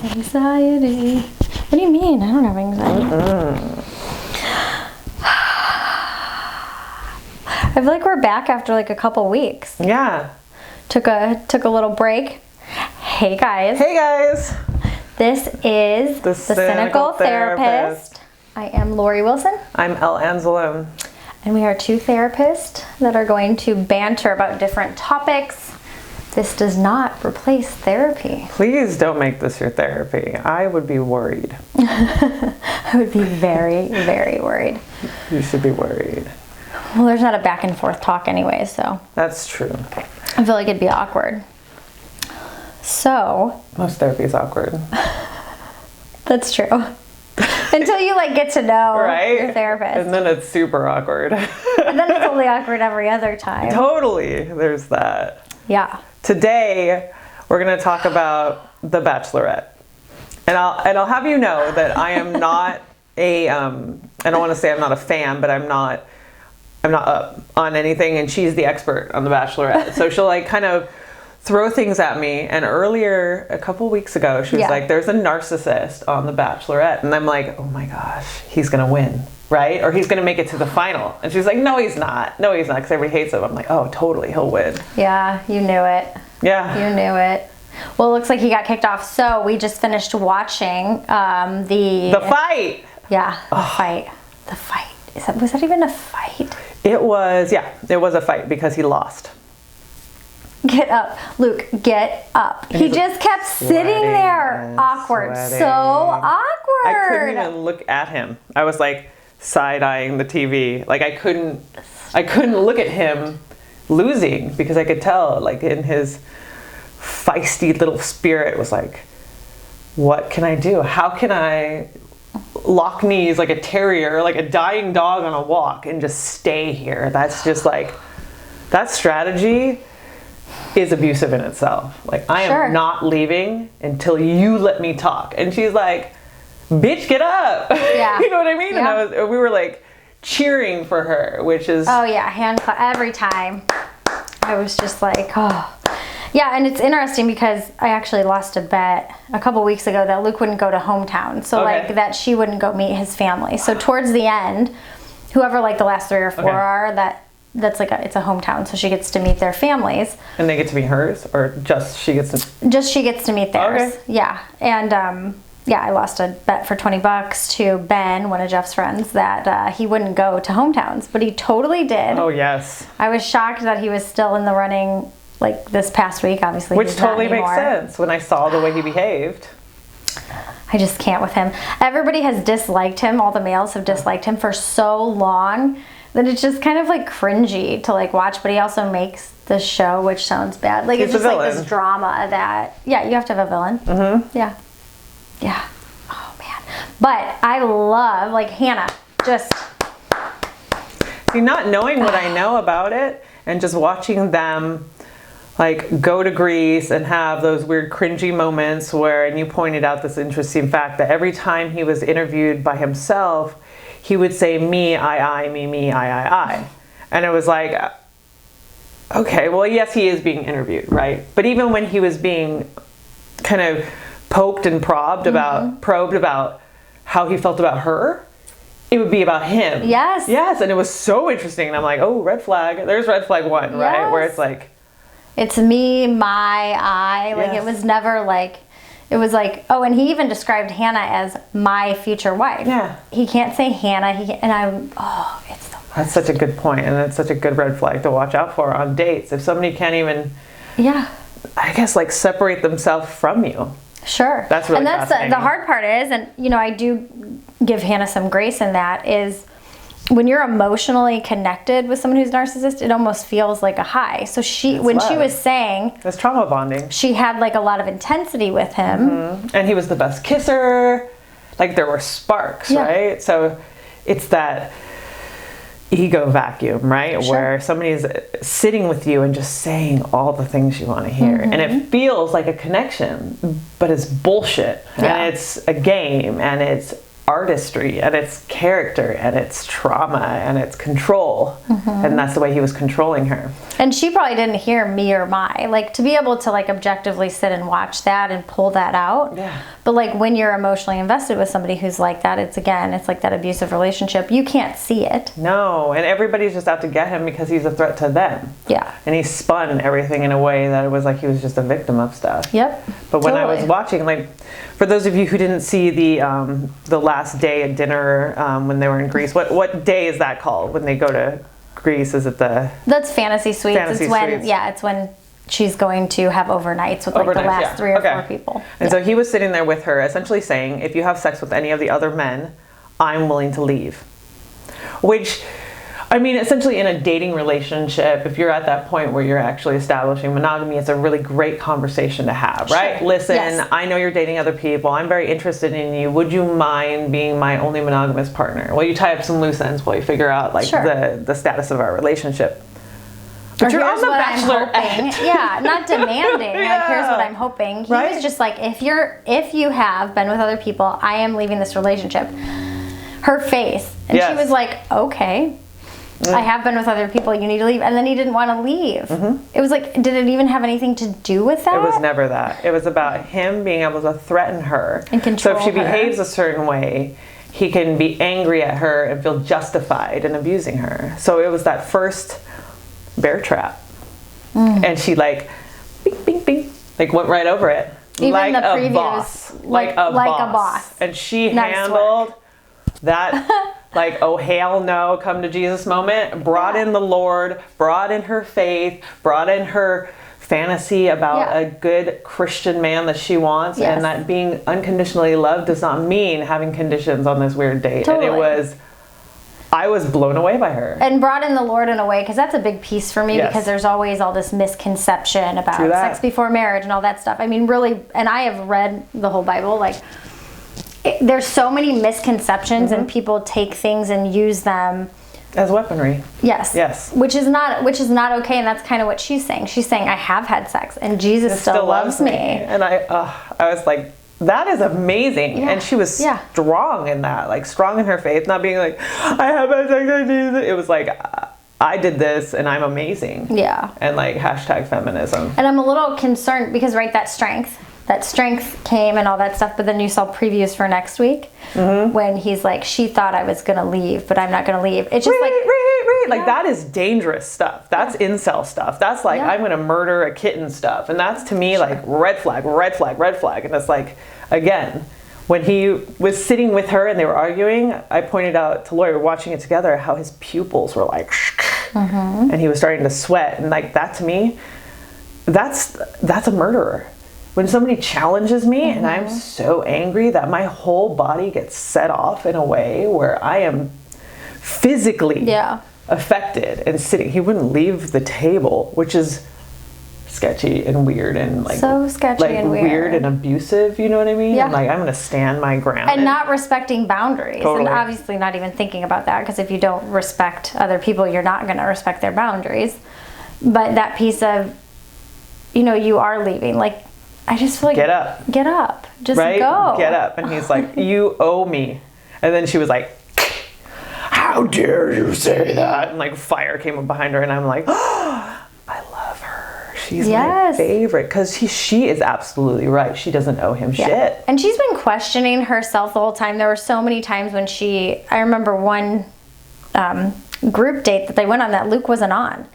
Anxiety. What do you mean? I don't have anxiety. I feel like we're back after like a couple weeks. Yeah. Took a little break. Hey guys. Hey guys. This is the Cynical Therapist. I am Laurie Wilson. I'm Elle. And we are two therapists that are going to banter about different topics. This does not replace therapy. Please don't make this your therapy. I would be worried. I would be very, very worried. You should be worried. Well, there's not a back and forth talk anyway, so. That's true. I feel like it'd be awkward. So. Most therapy is awkward. That's true. Until you like get to know your therapist. And then it's super awkward. And then it's only awkward every other time. Totally. There's that. Yeah. Today, we're going to talk about The Bachelorette. And I'll have you know that I am not I don't want to say I'm not a fan, but I'm not up on anything, and she's the expert on The Bachelorette. So she'll like kind of throw things at me. And earlier, a couple weeks ago, she was like, there's a narcissist on The Bachelorette. And I'm like, oh my gosh, he's going to win, right? Or he's going to make it to the final. And she's like, no, he's not. No, he's not, because everybody hates him. I'm like, oh, totally, he'll win. Yeah, you knew it. Yeah. You knew it. Well, it looks like he got kicked off. So we just finished watching the fight. Yeah, the fight. The fight. Was that even a fight? It was a fight because he lost. Get up, Luke, get up. And he just kept sitting there. Awkward. Sweating. So awkward. I couldn't even look at him. I was like side-eyeing the TV. Like I couldn't look at him losing because I could tell like in his feisty little spirit was like, what can I do? How can I lock knees like a terrier, like a dying dog on a walk and just stay here? That's just like, that strategy is abusive in itself. Like I am not leaving until you let me talk. And she's like, bitch, get up. Yeah. You know what I mean? Yeah. And we were like cheering for her, which is... Oh yeah, hand clap every time. I was just like, oh. Yeah, and it's interesting because I actually lost a bet a couple weeks ago that Luke wouldn't go to hometown. So like that she wouldn't go meet his family. So towards the end, whoever like the last 3 or 4 are, that's like it's a hometown, so she gets to meet their families. And they get to meet hers, or just she gets to? Just she gets to meet theirs. Okay. Yeah, and I lost a bet for $20 to Ben, one of Jeff's friends, that he wouldn't go to hometowns, but he totally did. Oh yes. I was shocked that he was still in the running like this past week. Obviously, which totally makes sense when I saw the way he behaved. I just can't with him. Everybody has disliked him. All the males have disliked him for so long that it's just kind of like cringy to like watch, but he also makes the show, which sounds bad. Like it's just like this drama that, you have to have a villain. Mm-hmm. Yeah. Yeah. Oh man. But I love like Hannah, just. See, not knowing what I know about it and just watching them like go to Greece and have those weird cringy moments where, and you pointed out this interesting fact that every time he was interviewed by himself, he would say me, I, me, I. And it was like, okay, well, yes, he is being interviewed, right? But even when he was being kind of poked and probed about how he felt about her, it would be about him. Yes. Yes, and it was so interesting. And I'm like, oh, red flag. There's red flag 1, right? Where it's like, it's me, my, I. Like it was never like, it was like, oh, and he even described Hannah as my future wife. Yeah. He can't say Hannah. It's the worst. That's such a good point, and that's such a good red flag to watch out for on dates. If somebody can't even, I guess, like separate themselves from you. Sure. That's really And that's fascinating. the hard part is, and I do give Hannah some grace in that, is when you're emotionally connected with someone who's narcissist, it almost feels like a high. So she was saying, that's trauma bonding. She had like a lot of intensity with him. Mm-hmm. And he was the best kisser. Like there were sparks, right? So it's that ego vacuum, right? Sure. Where somebody's sitting with you and just saying all the things you want to hear. Mm-hmm. And it feels like a connection, but it's bullshit. Yeah. And it's a game, and it's artistry and it's character and it's trauma and it's control. And that's the way he was controlling her. And she probably didn't hear me or my, like, to be able to like objectively sit and watch that and pull that out. Yeah. But like when you're emotionally invested with somebody who's like that, it's like that abusive relationship. You can't see it. No, and everybody's just out to get him because he's a threat to them. Yeah. And he spun everything in a way that it was like he was just a victim of stuff. Yep. But when I was watching, like, for those of you who didn't see the last day at dinner when they were in Greece, what day is that called when they go to Greece? Is it That's Fantasy Suites. Fantasy it's when Suites. it's when she's going to have overnights with like the last 3 or 4 people. And so he was sitting there with her, essentially saying, if you have sex with any of the other men, I'm willing to leave. Which, I mean, essentially in a dating relationship, if you're at that point where you're actually establishing monogamy, it's a really great conversation to have, right? Sure. Listen, Yes. I know you're dating other people. I'm very interested in you. Would you mind being my only monogamous partner? Well, you tie up some loose ends while you figure out like Sure. the status of our relationship. But you're on here's The what I'm Bachelorette. hoping. Yeah, not demanding. Yeah. Like, here's what I'm hoping. He Right? was just like, if you have been with other people, I am leaving this relationship. Her face. And Yes. she was like, okay. I have been with other people. You need to leave. And then he didn't want to leave. It was like, did it even have anything to do with that? It was never that. It was about him being able to threaten her. And control So if she her. behaves a certain way, he can be angry at her and feel justified in abusing her. So it was that first bear trap. And she like, bing, bing, bing, like went right over it. Even like the a previous, boss. like a boss. And she Nice handled that like, oh hell no, come to Jesus moment, brought in the Lord, brought in her faith, brought in her fantasy about a good Christian man that she wants. Yes. And that being unconditionally loved does not mean having conditions on this weird date. Totally. And I was blown away by her. And brought in the Lord in a way, because that's a big piece for me, Yes. because there's always all this misconception about True that. sex before marriage and all that stuff. I mean, really, and I have read the whole Bible, like, there's so many misconceptions and people take things and use them As weaponry. Yes. Yes. Which is not okay, and that's kind of what she's saying. She's saying, I have had sex, and Jesus still loves me. And I was like, that is amazing. Yeah. And she was Yeah. strong in that, like strong in her faith, not being like, I have had sex, I need it. It was like, I did this and I'm amazing. Yeah. And like hashtag feminism. And I'm a little concerned because, right, that strength came and all that stuff, but then you saw previews for next week when he's like, she thought I was gonna leave, but I'm not gonna leave. It's just Like that is dangerous stuff. That's incel stuff. That's like, I'm gonna murder a kitten stuff. And that's to me like red flag, red flag, red flag. And it's like, again, when he was sitting with her and they were arguing, I pointed out to Laurie, we're watching it together, how his pupils were like, and he was starting to sweat. And like that to me, that's a murderer. When somebody challenges me and I'm so angry that my whole body gets set off in a way where I am physically affected and sitting, he wouldn't leave the table, which is sketchy and weird and like so sketchy like and weird and abusive, you know what I mean? Yeah. And like, I'm gonna stand my ground. and not respecting boundaries. Totally. And obviously not even thinking about that, because if you don't respect other people, you're not gonna respect their boundaries. But that piece of, you are leaving. Like, I just feel like, Get up. Get up. Just right? go. Get up. And he's like, you owe me. And then she was like, how dare you say that? And like fire came up behind her and I'm like, oh, I love her. She's my favorite. Because she is absolutely right. She doesn't owe him shit. And she's been questioning herself the whole time. There were so many times when I remember one group date that they went on that Luke wasn't on.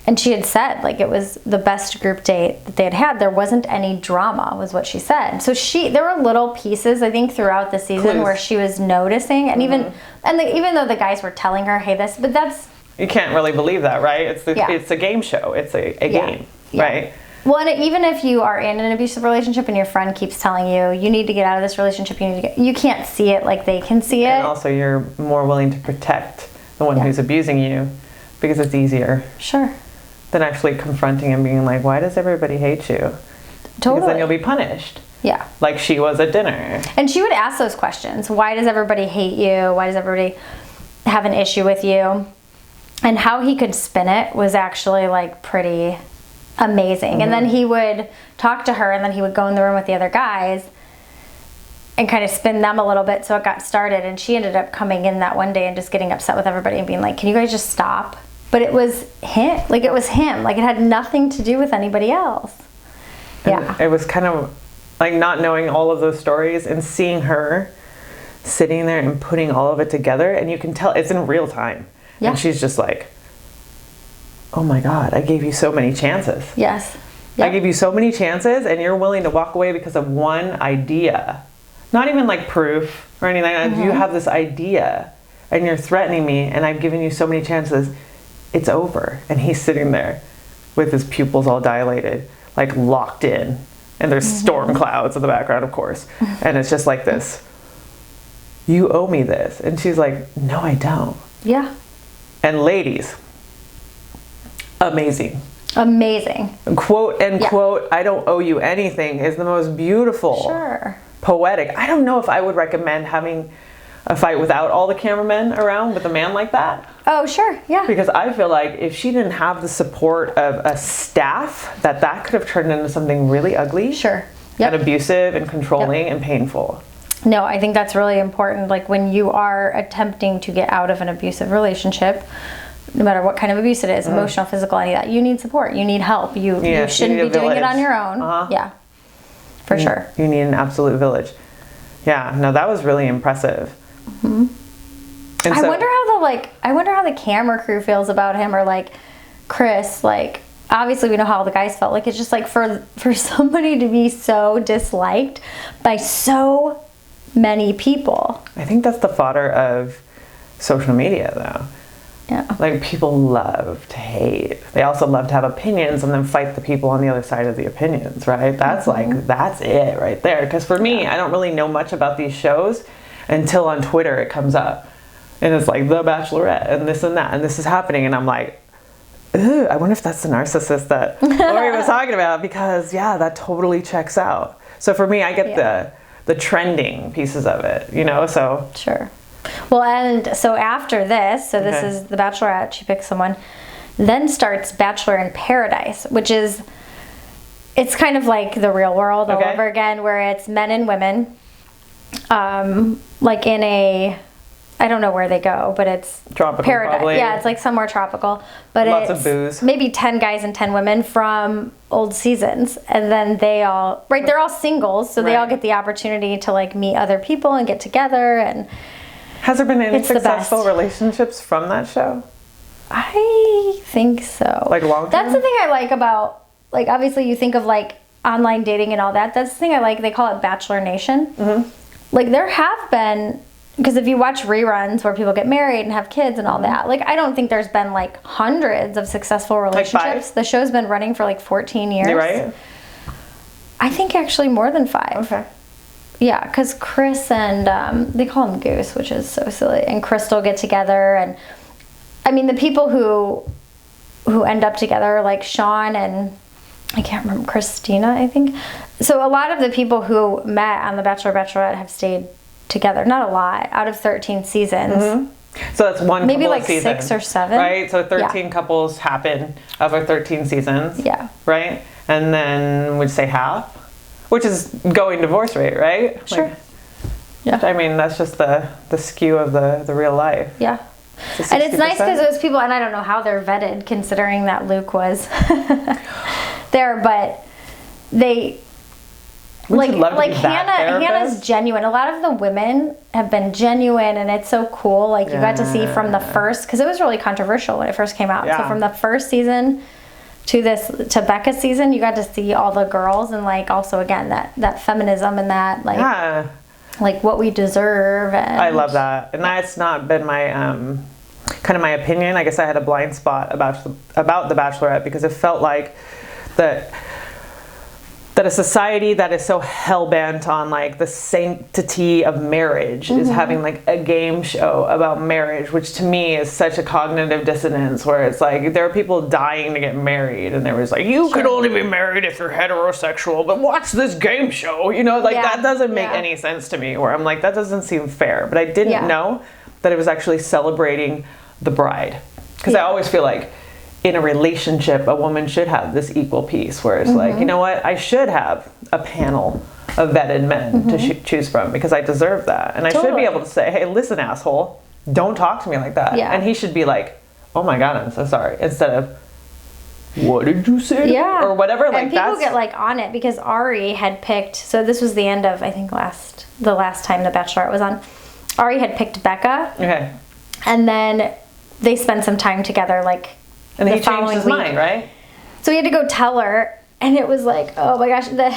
And she had said, like, it was the best group date that they had had. There wasn't any drama, was what she said. So there were little pieces, I think, throughout the season where she was noticing. And even though the guys were telling her, hey, but that's... You can't really believe that, right? It's a game show. It's a game, right? Well, and even if you are in an abusive relationship and your friend keeps telling you need to get out of this relationship, you can't see it like they can see it. And also you're more willing to protect the one who's abusing you because it's easier. Sure. Than actually confronting and being like, why does everybody hate you? Totally. Because then you'll be punished. Yeah. Like she was at dinner. And she would ask those questions. Why does everybody hate you? Why does everybody have an issue with you? And how he could spin it was actually like pretty amazing. And then he would talk to her and then he would go in the room with the other guys. and kind of spin them a little bit so it got started. And she ended up coming in that one day and just getting upset with everybody and being like, can you guys just stop? But it was him. Like, it was him. Like, it had nothing to do with anybody else. Yeah. It was kind of like not knowing all of those stories and seeing her sitting there and putting all of it together. And you can tell it's in real time. Yeah. And she's just like, oh my God, I gave you so many chances. Yes. Yep. I gave you so many chances and you're willing to walk away because of one idea. Not even like proof or anything. Mm-hmm. You have this idea and you're threatening me and I've given you so many chances. It's over. And he's sitting there with his pupils all dilated, like locked in. And there's storm clouds in the background, of course. And it's just like this. You owe me this. And she's like, no, I don't. Yeah. And ladies, amazing. Amazing. Quote and quote, I don't owe you anything is the most beautiful. Sure. Poetic. I don't know if I would recommend having a fight without all the cameramen around with a man like that. Oh, sure. Yeah. Because I feel like if she didn't have the support of a staff, that could have turned into something really ugly. Sure. Yep. And abusive and controlling and painful. No, I think that's really important. Like, when you are attempting to get out of an abusive relationship, no matter what kind of abuse it is, emotional, physical, any of that, you need support. You need help. You shouldn't be doing it on your own. Yeah. For sure. You need an absolute village. Yeah. No, that was really impressive. Mm-hmm. I wonder how the camera crew feels about him, or like Chris. Like, obviously we know how all the guys felt. Like, it's just like for somebody to be so disliked by so many people. I think that's the fodder of social media, though. Yeah. Like, people love to hate. They also love to have opinions and then fight the people on the other side of the opinions, right? That's that's it right there. Because for me, I don't really know much about these shows until on Twitter it comes up. And it's like, The Bachelorette, and this and that, and this is happening. And I'm like, ooh, I wonder if that's the narcissist that Laurie was talking about. Because, yeah, that totally checks out. So for me, I get the trending pieces of it, you know, so. Sure. Well, and so after this, this is The Bachelorette, she picks someone, then starts Bachelor in Paradise, which is, it's kind of like the real world all over again, where it's men and women, like in a, I don't know where they go, but it's tropical, paradise. Probably. Yeah, it's like somewhere tropical, but lots it's of booze. Maybe 10 guys and 10 women from old seasons, and then they're all singles, so they all get the opportunity to like meet other people and get together. And has there been any successful relationships from that show? I think so. Like long term? That's the thing I like about, like, obviously you think of like online dating and all that. That's the thing I like. They call it Bachelor Nation. Mm-hmm. Like, there have been, because if you watch reruns where people get married and have kids and all that, like, I don't think there's been like hundreds of successful relationships. The show's been running for like 14 years. You're right. I think actually more than 5. Okay. Yeah, because Chris and, they call him Goose, which is so silly, and Crystal get together. And I mean, the people who end up together, like Sean and, I can't remember, Christina, I think. So a lot of the people who met on The Bachelor Bachelorette have stayed together. Not a lot, out of 13 seasons. Mm-hmm. So that's one maybe couple like a season, 6 or 7. right? So 13 couples happen over 13 seasons. Yeah. Right? And then would you say half? Which is going divorce rate, right? Sure. Like, yeah. I mean, that's just the skew of the real life. Yeah. And it's nice because those people, and I don't know how they're vetted considering that Luke was there, but they, like Hannah's genuine. A lot of the women have been genuine, and it's so cool. Like, you got to see from the first, because it was really controversial when it first came out. Yeah. So from the first season to Becca's season, you got to see all the girls, and like also again that feminism and that like like what we deserve. And I love that, and that's not been my kind of my opinion. I guess I had a blind spot about the Bachelorette, because it felt like that a society that is so hell-bent on like the sanctity of marriage is having like a game show about marriage, which to me is such a cognitive dissonance, where it's like there are people dying to get married, and there was like, you could only be married if you're heterosexual, but watch this game show, you know, like that doesn't make any sense to me, where I'm like, that doesn't seem fair. But I didn't know that it was actually celebrating the bride, because I always feel like in a relationship, a woman should have this equal piece, where it's like, you know what, I should have a panel of vetted men to choose from, because I deserve that. And I should be able to say, hey, listen, asshole, don't talk to me like that. Yeah. And he should be like, oh my God, I'm so sorry. Instead of, what did you say? Yeah. Or whatever. Like, and people get like on it because Ari had picked, so this was the end of, I think the last time The Bachelorette was on. Ari had picked Becca. Okay. And then they spent some time together, like, and the he changed his mind, right? So he had to go tell her, and it was like, oh my gosh, the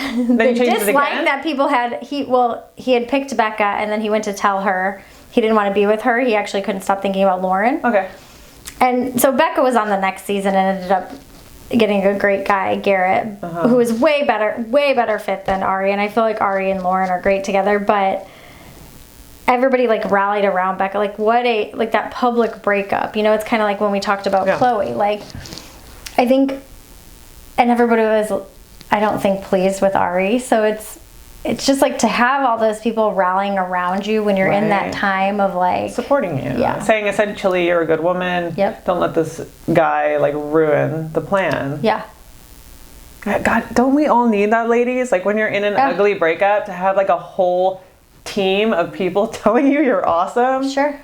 dislike that people had. He had picked Becca, and then he went to tell her he didn't want to be with her. He actually couldn't stop thinking about Lauren. Okay. And so Becca was on the next season and ended up getting a great guy, Garrett, who was way better fit than Ari. And I feel like Ari and Lauren are great together, but everybody like rallied around Becca. Like like that public breakup. You know, it's kind of like when we talked about Chloe. Like, I think, and everybody was, I don't think, pleased with Ari. So it's just like to have all those people rallying around you when you're in that time of like supporting you, saying essentially you're a good woman. Yep. Don't let this guy like ruin the plan. Yeah. God, don't we all need that, ladies? Like when you're in an ugly breakup, to have like a whole team of people telling you you're awesome. Sure.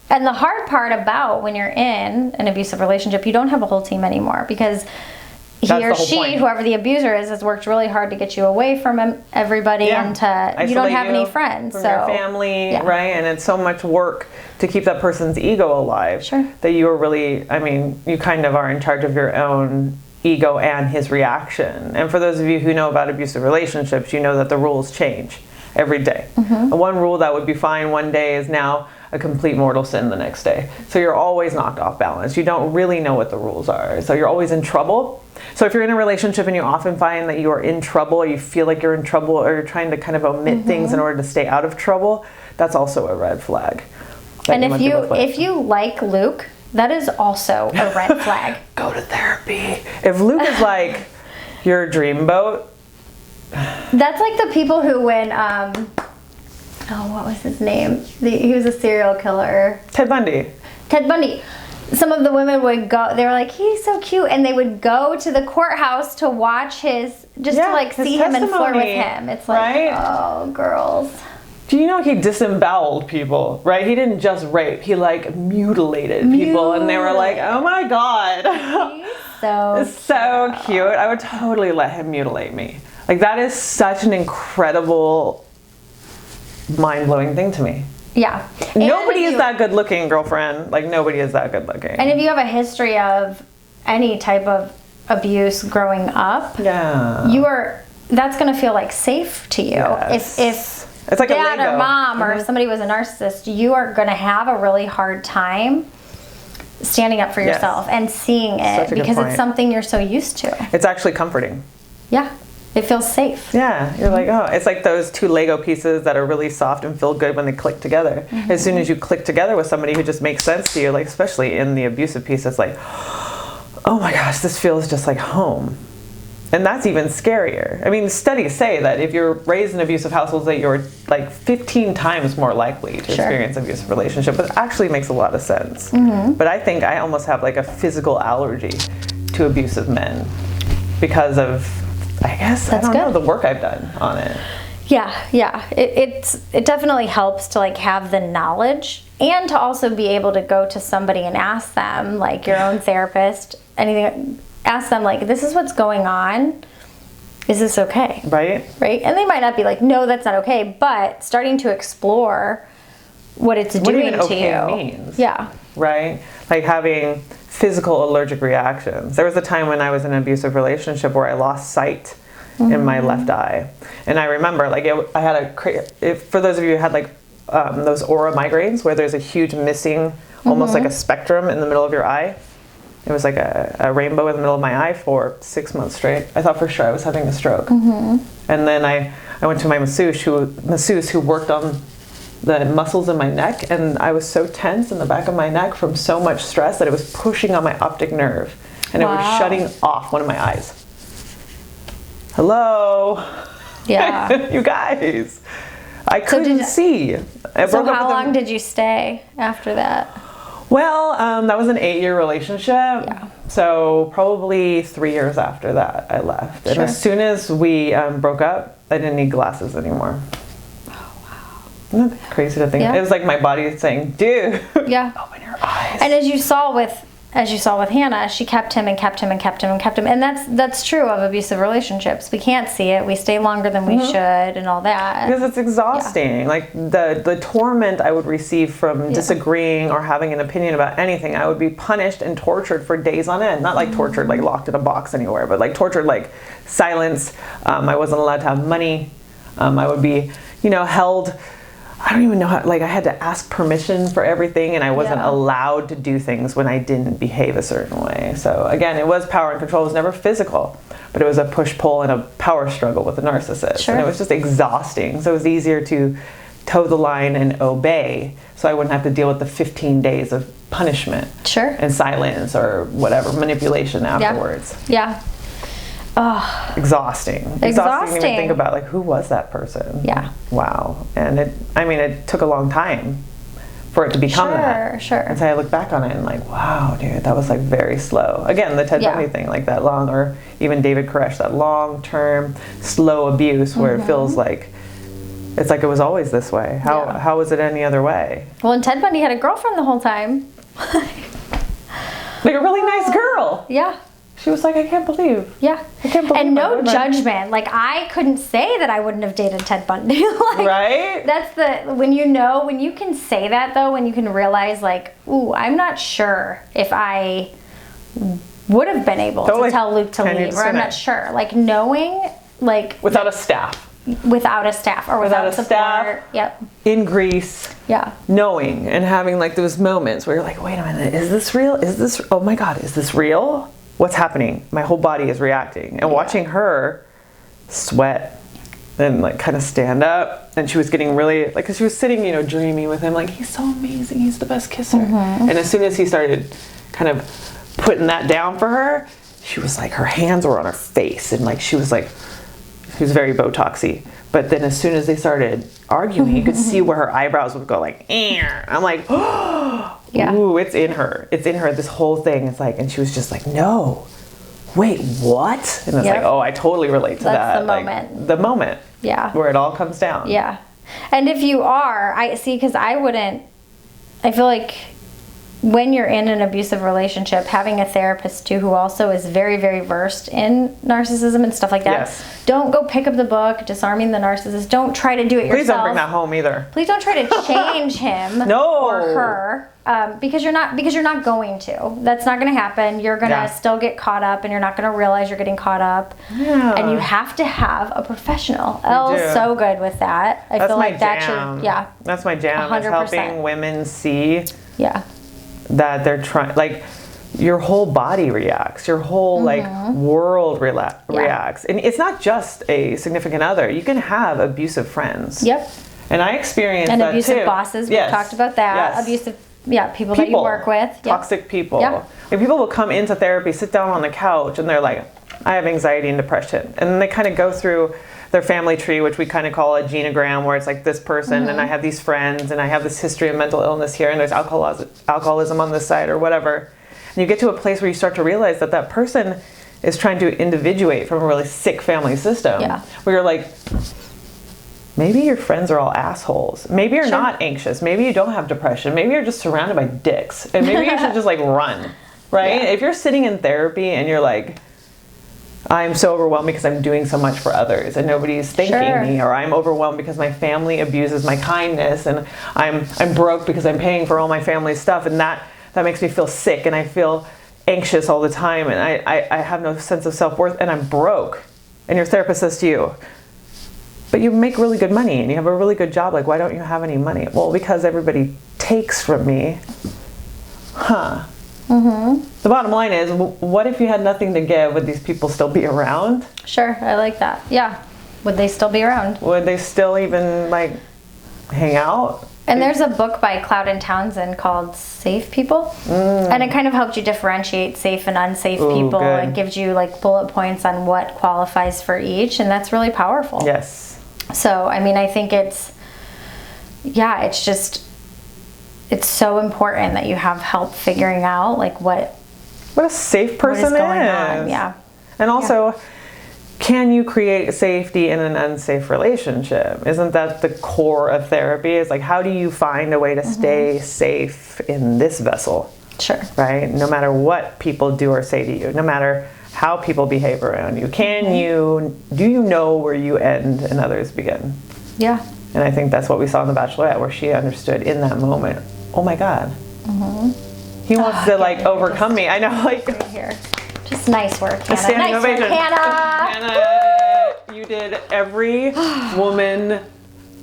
And the hard part about when you're in an abusive relationship, you don't have a whole team anymore, because he or she, whoever the abuser is, has worked really hard to get you away from everybody and to isolate you don't have any friends. From your family, right? And it's so much work to keep that person's ego alive. Sure. That you are really, I mean, you kind of are in charge of your own ego and his reaction. And for those of you who know about abusive relationships, you know that the rules change every day. One rule that would be fine one day is now a complete mortal sin the next day. So you're always knocked off balance. You don't really know what the rules are. So you're always in trouble. So if you're in a relationship and you often find that you are in trouble, or you feel like you're in trouble, or you're trying to kind of omit things in order to stay out of trouble, that's also a red flag. And if you like Luke, that is also a red flag. Go to therapy. If Luke is like your dreamboat, that's like the people who when what was his name? He was a serial killer. Ted Bundy. Some of the women would go, they were like, he's so cute, and they would go to the courthouse to watch to like see him and flirt with him. It's like, oh, girls. Do you know he disemboweled people, right? He didn't just rape, he like mutilated people, and they were like, oh my God. He's so cute. I would totally let him mutilate me. Like, that is such an incredible, mind-blowing thing to me. Yeah. Nobody is that good looking, girlfriend. Like, nobody is that good looking. And if you have a history of any type of abuse growing up, that's going to feel like safe to you. Yes. If it's like dad or mom or somebody was a narcissist, you are going to have a really hard time standing up for yourself and seeing it, because it's something you're so used to. It's actually comforting. Yeah. It feels safe. Yeah, you're like, oh, it's like those two Lego pieces that are really soft and feel good when they click together. As soon as you click together with somebody who just makes sense to you, like especially in the abusive piece, it's like, oh my gosh, this feels just like home. And that's even scarier. I mean, studies say that if you're raised in abusive households, that you're like 15 times more likely to experience an abusive relationship, which actually makes a lot of sense. But I think I almost have like a physical allergy to abusive men because of, I guess, I don't know, the work I've done on it. Yeah. It definitely helps to like have the knowledge, and to also be able to go to somebody and ask them, like your own therapist, anything, ask them like, this is what's going on. Is this okay? Right. And they might not be like, no, that's not okay, but starting to explore what it's doing to you. Means. Yeah. Right? Like having physical allergic reactions. There was a time when I was in an abusive relationship where I lost sight in my left eye. And I remember, like, I had for those of you who had like those aura migraines where there's a huge missing, almost like a spectrum in the middle of your eye. It was like a rainbow in the middle of my eye for 6 months straight. I thought for sure I was having a stroke. And then I went to my masseuse who worked on the muscles in my neck, and I was so tense in the back of my neck from so much stress that it was pushing on my optic nerve, and it was shutting off one of my eyes. Hello? Yeah. You guys. I couldn't see. So how long did you stay after that? Well, that was an 8-year relationship. Yeah. So probably 3 years after that, I left. And as soon as we broke up, I didn't need glasses anymore. Isn't that crazy to think? Yeah. It was like my body saying, dude, Yeah. open your eyes. And as you saw with Hannah, she kept him and kept him and kept him and kept him. And that's true of abusive relationships. We can't see it. We stay longer than we should and all that. Because it's exhausting. Yeah. Like the torment I would receive from disagreeing or having an opinion about anything, I would be punished and tortured for days on end. Not like tortured, like locked in a box anywhere, but like tortured, like silence. I wasn't allowed to have money. I would be, held. I don't even know how, like I had to ask permission for everything, and I wasn't allowed to do things when I didn't behave a certain way. So again, it was power and control. It was never physical, but it was a push-pull and a power struggle with the narcissist. Sure. And it was just exhausting. So it was easier to toe the line and obey, so I wouldn't have to deal with the 15 days of punishment. Sure. And silence or whatever, manipulation afterwards. Yeah. Oh. Exhausting to even think about, like, who was that person? Yeah. Wow. And it took a long time for it to become that. Sure. And so I look back on it and like, wow, dude, that was like very slow. Again, the Ted Bundy thing, like that long, or even David Koresh, that long-term slow abuse where it feels like it's like it was always this way. How was it any other way? Well, and Ted Bundy had a girlfriend the whole time. Like a really nice girl. Yeah. She was like, I can't believe. Yeah. I can't believe. And no judgment. Like, I couldn't say that I wouldn't have dated Ted Bundy. Like, right? That's when you can say that, though, when you can realize, like, ooh, I'm not sure if I would have been able to tell Luke to leave, or I'm not sure. Like, knowing, like. Without a staff. Without a staff, or without support. Staff, yep. In Greece. Yeah. Knowing and having, like, those moments where you're like, wait a minute, is this real? Oh my God, is this real? What's happening? My whole body is reacting. And watching her sweat and like kind of stand up, and she was getting really, like, because she was sitting, dreaming with him, like, he's so amazing, he's the best kisser. And as soon as he started kind of putting that down for her, she was like, her hands were on her face, and like she was very Botoxy. But then as soon as they started arguing, you could see where her eyebrows would go like, I'm like, oh, ooh, it's in her. It's in her, this whole thing. It's like, and she was just like, no, wait, what? And it's like, oh, I totally relate to that. The moment. Like, the moment. Yeah. Where it all comes down. Yeah. And if you are, I feel like when you're in an abusive relationship, having a therapist too, who also is very, very versed in narcissism and stuff like that. Yes. Don't go pick up the book, Disarming the Narcissist. Don't try to do it yourself. Please don't bring that home either. Please don't try to change him or her, because you're not going to. That's not going to happen. You're going to still get caught up, and you're not going to realize you're getting caught up. Yeah. And you have to have a professional. Elle's so good with that. I feel like that should, That's my jam. 100%. Is helping women see. Yeah. That they're trying, like, your whole body reacts, your whole like world reacts, and it's not just a significant other. You can have abusive friends. Yep. And I experienced that abusive too. Bosses. We've talked about that. Yes. Abusive, people that you work with. Toxic people. Yep. And people will come into therapy, sit down on the couch, and they're like, I have anxiety and depression, and then they kind of go through their family tree, which we kind of call a genogram, where it's like this person, and I have these friends, and I have this history of mental illness here, and there's alcoholism on this side, or whatever. And you get to a place where you start to realize that that person is trying to individuate from a really sick family system. Yeah. Where you're like, maybe your friends are all assholes. Maybe you're not anxious. Maybe you don't have depression. Maybe you're just surrounded by dicks. And maybe you should just like run, right? Yeah. If you're sitting in therapy and you're like, I'm so overwhelmed because I'm doing so much for others and nobody's thanking me, or I'm overwhelmed because my family abuses my kindness, and I'm broke because I'm paying for all my family's stuff, and that makes me feel sick, and I feel anxious all the time, and I have no sense of self-worth, and I'm broke. And your therapist says to you, but you make really good money and you have a really good job, like, why don't you have any money? Well, because everybody takes from me. Huh. The bottom line is, what if you had nothing to give? Would these people still be around? Sure, I like that. Yeah. Would they still be around? Would they still even, like, hang out? And there's a book by Cloud and Townsend called Safe People. And it kind of helps you differentiate safe and unsafe people. Good. It gives you, like, bullet points on what qualifies for each, and that's really powerful. Yes. So, I mean, I think it's so important that you have help figuring out, like, what a safe person is going on. Yeah. And also, can you create safety in an unsafe relationship? Isn't that the core of therapy? Is like, how do you find a way to stay safe in this vessel? Sure. Right? No matter what people do or say to you, no matter how people behave around you, do you know where you end and others begin? Yeah. And I think that's what we saw in The Bachelorette, where she understood in that moment, oh my God, he wants to like overcome me. I know, like, right here. Just nice work, Hannah. Standing Nice ovation. work, Hannah. Hannah, you did every woman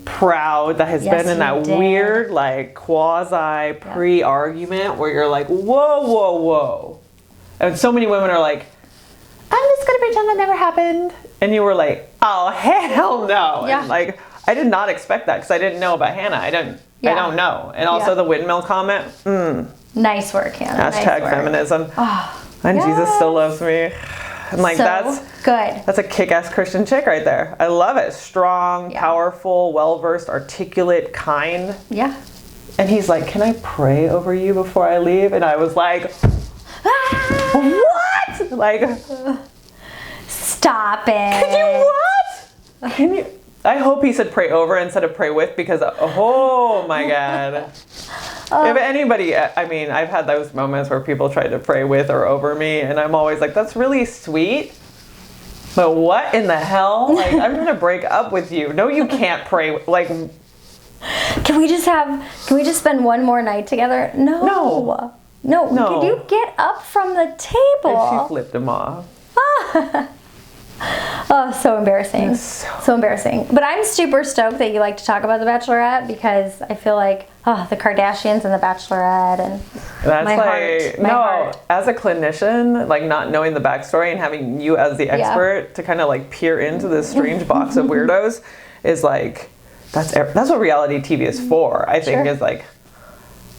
proud that has Yes, been in that you did. weird, like, quasi pre-argument where you're like, whoa, whoa, whoa. And so many women are like, I'm just gonna pretend that never happened. And you were like, oh, hell no. Yeah. And like, I did not expect that because I didn't know about Hannah. I don't know. And also the windmill comment. Nice work, Hannah. Hashtag nice work. feminism. Oh, And yes. Jesus still loves me. And like, So that's good. That's a kick-ass Christian chick right there. I love it. Strong, powerful, well-versed, articulate, kind. Yeah. And he's like, can I pray over you before I leave? And I was like, what? Like, stop it. could you what? Can you? I hope he said pray over instead of pray with, because, oh my God. If anybody, I mean, I've had those moments where people try to pray with or over me, and I'm always like, that's really sweet. But what in the hell? Like, I'm gonna break up with you. No, you can't pray. Like, Can we just spend one more night together? No. Could you get up from the table? and she flipped him off. Oh, so embarrassing. So embarrassing. But I'm super stoked that you like to talk about The Bachelorette, because I feel like, the Kardashians and The Bachelorette and That's my like, heart. as a clinician, like not knowing the backstory and having you as the expert to kind of like peer into this strange box of weirdos is like, that's what reality TV is for. I think is like,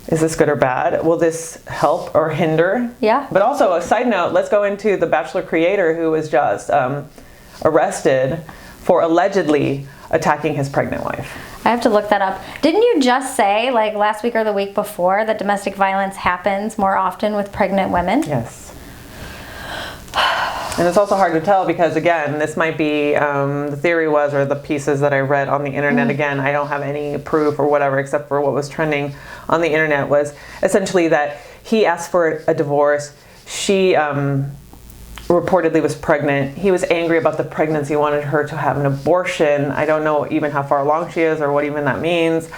is this good or bad? Will this help or hinder? Yeah. But also, a side note, let's go into the Bachelor creator who was just arrested for allegedly attacking his pregnant wife. I have to look that up. Didn't you just say, like last week or the week before, that domestic violence happens more often with pregnant women? Yes. And it's also hard to tell because, again, this might be, the theory was, or the pieces that I read on the internet, again, I don't have any proof or whatever except for what was trending on the internet, was essentially that he asked for a divorce. She reportedly was pregnant. He was angry about the pregnancy, wanted her to have an abortion. I don't know even how far along she is or what even that means,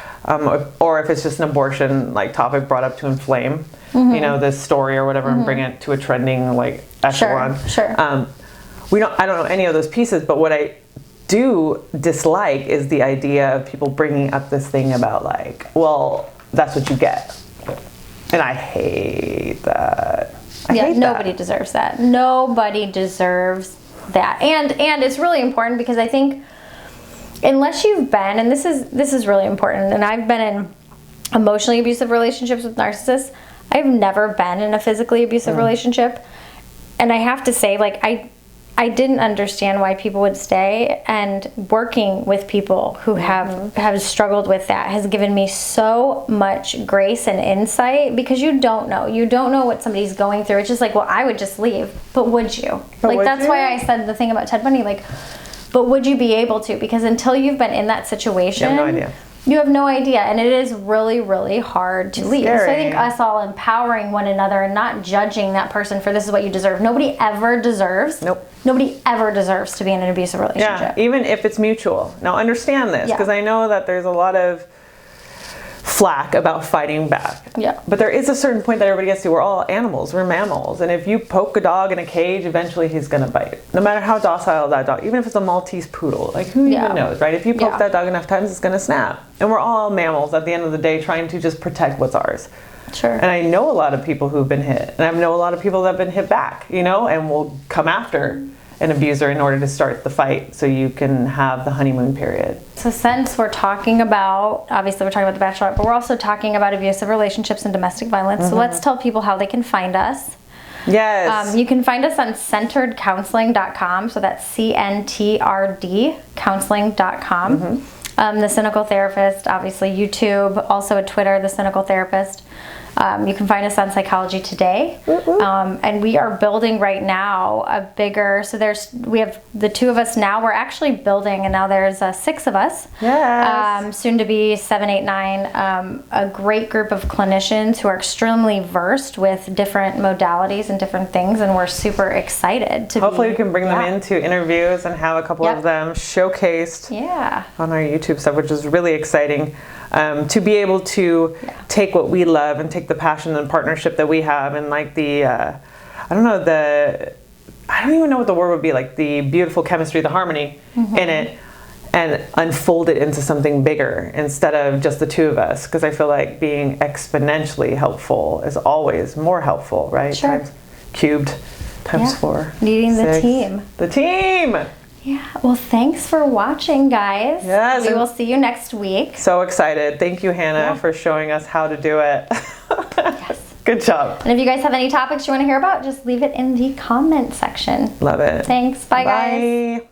or if it's just an abortion like topic brought up to inflame, you know, this story or whatever, and bring it to a trending like echelon. Sure. I don't know any of those pieces, but what I do dislike is the idea of people bringing up this thing about like, well, that's what you get. And I hate that. I hate nobody that. deserves that. Nobody deserves that. And it's really important because I think unless you've been, and this is really important, and I've been in emotionally abusive relationships with narcissists. I've never been in a physically abusive relationship. And I have to say, like, I didn't understand why people would stay, and working with people who have struggled with that has given me so much grace and insight, because you don't know what somebody's going through. It's just like, well, I would just leave, but would you? That's why I said the thing about Ted Bundy, like, but would you be able to? Because until you've been in that situation, You have no idea. You have no idea, and it is really, really hard to leave. Scary. So I think us all empowering one another and not judging that person for this is what you deserve. Nobody ever deserves. Nope. Nobody ever deserves to be in an abusive relationship. Yeah, even if it's mutual. Now understand this, because I know that there's a lot of flack about fighting back. Yeah. But there is a certain point that everybody gets to. We're all animals. We're mammals. And if you poke a dog in a cage, eventually he's going to bite. No matter how docile that dog, even if it's a Maltese poodle, like who even knows, right? If you poke that dog enough times, it's going to snap. And we're all mammals at the end of the day trying to just protect what's ours. Sure. And I know a lot of people who've been hit. And I know a lot of people that have been hit back, you know, and will come after an abuser in order to start the fight so you can have the honeymoon period. So since we're talking about, obviously we're talking about The Bachelorette, but we're also talking about abusive relationships and domestic violence. So let's tell people how they can find us. Yes. You can find us on centeredcounseling.com. So that's CNTRD counseling.com. The Cynical Therapist, obviously YouTube, also a Twitter, The Cynical Therapist. You can find us on Psychology Today. And we are building right now a bigger, so we have the 2 of us now. We're actually building, and now there's 6 of us. Yes. Soon to be 7, 8, 9. A great group of clinicians who are extremely versed with different modalities and different things, and we're super excited to Hopefully we can bring them into interviews and have a couple of them showcased on our YouTube stuff, which is really exciting. To be able to take what we love and take the passion and partnership that we have, and like I don't even know what the word would be, like the beautiful chemistry, the harmony in it, and unfold it into something bigger instead of just the 2 of us. Because I feel like being exponentially helpful is always more helpful, right? Sure. Times cubed, times 4. Needing 6. the team. The team! Yeah, well, thanks for watching, guys. Yes. We will see you next week. So excited. Thank you, Hannah, for showing us how to do it. Yes. Good job. And if you guys have any topics you want to hear about, just leave it in the comment section. Love it. Thanks. Bye, guys. Bye.